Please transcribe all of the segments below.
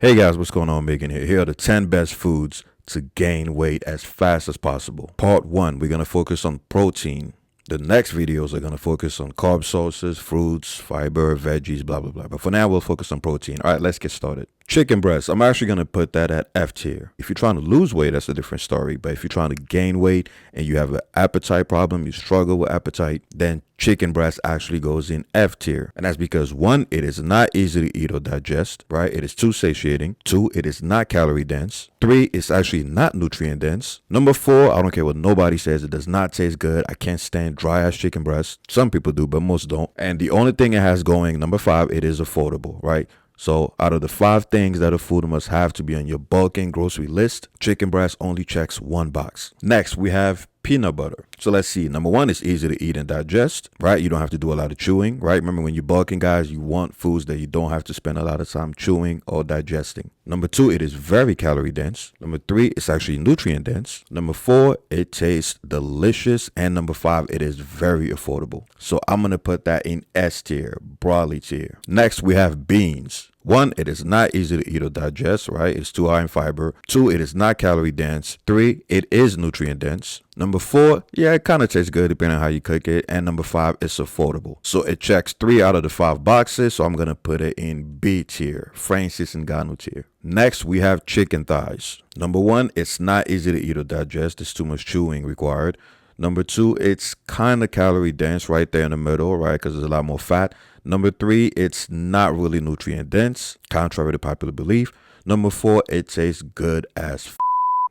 Hey guys, what's going on? Megan here. Here are the 10 best foods to gain weight as fast as possible. Part 1, we're going to focus on protein. The next videos are going to focus on carb sources, fruits, fiber, veggies, blah, blah, blah. But for now, we'll focus on protein. All right, let's get started. Chicken breast, I'm actually going to put that at F tier. If you're trying to lose weight, that's a different story. But if you're trying to gain weight and you have an appetite problem, you struggle with appetite, then chicken breast actually goes in F tier. And that's because 1, it is not easy to eat or digest, right? It is too satiating. 2, it is not calorie dense. 3, it's actually not nutrient dense. Number 4, I don't care what nobody says, it does not taste good. I can't stand dry ass chicken breast. Some people do, but most don't. And the only thing it has going, number 5, it is affordable, right? So out of the 5 things that a food must have to be on your bulking grocery list, chicken breast only checks 1 box. Next, we have peanut butter. So let's see. Number 1 is easy to eat and digest, right? You don't have to do a lot of chewing, right? Remember, when you're bulking, guys, you want foods that you don't have to spend a lot of time chewing or digesting. Number 2, it is very calorie dense. Number 3, it's actually nutrient dense. Number 4, it tastes delicious. And number 5, it is very affordable. So I'm going to put that in S tier, broadly tier. Next, we have beans. 1, it is not easy to eat or digest, right? It's too high in fiber. 2, it is not calorie dense. 3, it is nutrient dense. Number 4, yeah, it kind of tastes good depending on how you cook it. And number 5, it's affordable. So it checks 3 out of the 5 boxes. So I'm going to put it in B tier, Francis Ngannou tier. Next, we have chicken thighs. Number 1, it's not easy to eat or digest. There's too much chewing required. Number 2, it's kind of calorie dense right there in the middle, right? Because there's a lot more fat. Number 3, it's not really nutrient dense, contrary to popular belief. Number 4, it tastes good as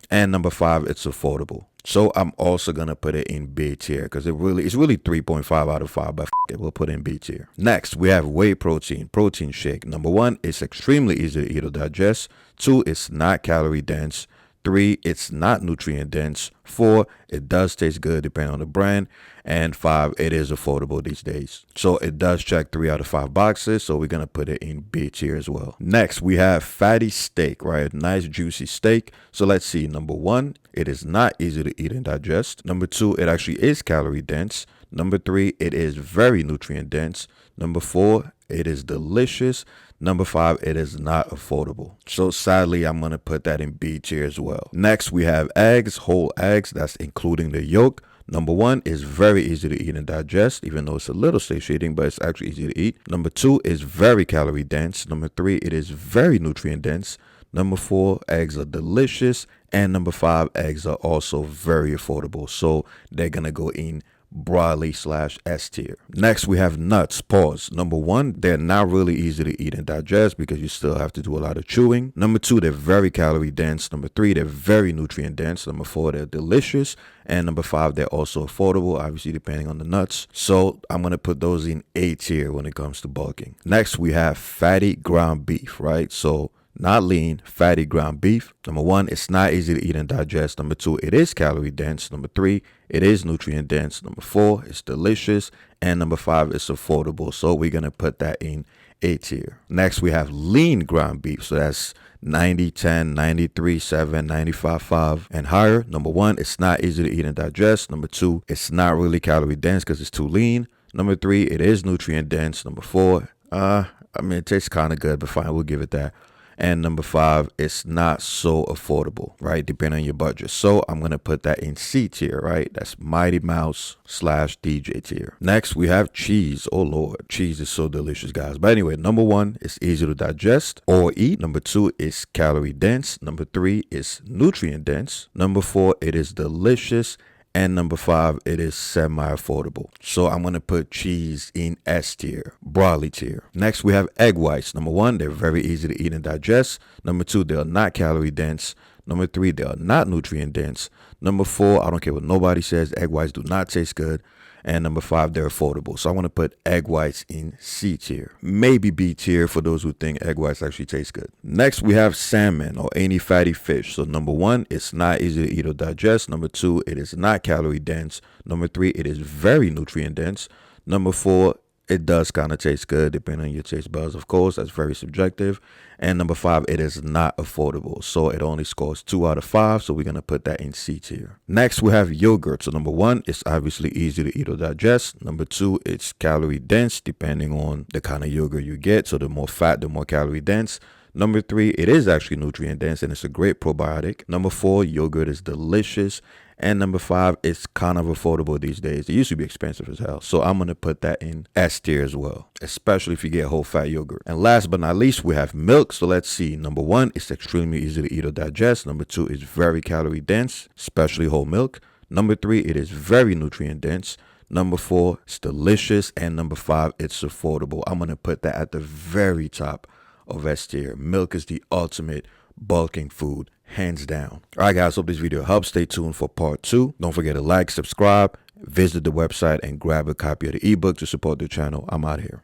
and number 5, it's affordable. So I'm also going to put it in B tier because it's really 3.5 out of 5, but we'll put it in B tier. Next, we have whey protein shake. Number 1, it's extremely easy to eat or digest. 2, it's not calorie dense. 3, it's not nutrient dense. 4, it does taste good depending on the brand. And 5, it is affordable these days. So it does check 3 out of 5 boxes. So we're going to put it in B tier as well. Next, we have fatty steak, right? Nice juicy steak. So let's see. Number 1, it is not easy to eat and digest. Number 2, it actually is calorie dense. Number 3, it is very nutrient dense. Number 4, it is delicious. Number 5, it is not affordable. So sadly, I'm going to put that in B tier as well. Next, we have eggs, whole eggs. That's including the yolk. Number 1 is very easy to eat and digest, even though it's a little satiating, but it's actually easy to eat. Number 2 is very calorie dense. Number 3, it is very nutrient dense. Number 4, eggs are delicious. And number 5, eggs are also very affordable. So they're going to go in broadly / S tier. Next, we have nuts. Pause. Number 1, they're not really easy to eat and digest because you still have to do a lot of chewing. Number 2, they're very calorie dense. Number 3, they're very nutrient dense. Number 4, they're delicious. And number 5, they're also affordable, obviously depending on the nuts. So I'm going to put those in A tier when it comes to bulking. Next, we have fatty ground beef, right? So not lean, fatty ground beef. Number 1, it's not easy to eat and digest. Number 2, it is calorie dense. Number 3, it is nutrient dense. Number 4, it's delicious. And number 5, it's affordable. So we're going to put that in A tier. Next, we have lean ground beef. So that's 90-10, 93-7, 95-5, and higher. Number 1, it's not easy to eat and digest. Number 2, it's not really calorie dense because it's too lean. Number 3, it is nutrient dense. Number 4, it tastes kind of good, but fine, we'll give it that. And number 5, it's not so affordable, right? Depending on your budget. So I'm going to put that in C tier, right? That's Mighty Mouse / DJ tier. Next, we have cheese. Oh, Lord. Cheese is so delicious, guys. But anyway, number 1, it's easy to digest or eat. Number 2, it's calorie dense. Number 3, it's nutrient dense. Number 4, it is delicious. And number 5, it is semi-affordable. So I'm going to put cheese in S tier, broadly tier. Next, we have egg whites. Number 1, they're very easy to eat and digest. Number 2, they are not calorie dense. Number 3, they are not nutrient dense. Number 4, I don't care what nobody says, egg whites do not taste good. And number 5, they're affordable. So I want to put egg whites in C tier. Maybe B tier for those who think egg whites actually taste good. Next, we have salmon or any fatty fish. So number 1, it's not easy to eat or digest. Number 2, it is not calorie dense. Number 3, it is very nutrient dense. Number 4, it does kind of taste good depending on your taste buds, of course. That's very subjective. And number 5, it is not affordable. So it only scores 2 out of 5. So we're going to put that in C tier. Next, we have yogurt. So number 1, it's obviously easy to eat or digest. Number 2, it's calorie dense depending on the kind of yogurt you get. So the more fat, the more calorie dense. Number 3, it is actually nutrient dense and it's a great probiotic. Number 4, yogurt is delicious. And number 5, it's kind of affordable these days. It used to be expensive as hell. So I'm going to put that in S tier as well, especially if you get whole fat yogurt. And last but not least, we have milk. So let's see. Number 1, it's extremely easy to eat or digest. Number 2, it's very calorie dense, especially whole milk. Number 3, it is very nutrient dense. Number 4, it's delicious. And number 5, it's affordable. I'm going to put that at the very top of S tier. Milk is the ultimate bulking food, hands down. All right, guys, hope this video helps. Stay tuned for part 2. Don't forget to like, subscribe, visit the website, and grab a copy of the ebook to support the channel. I'm out here.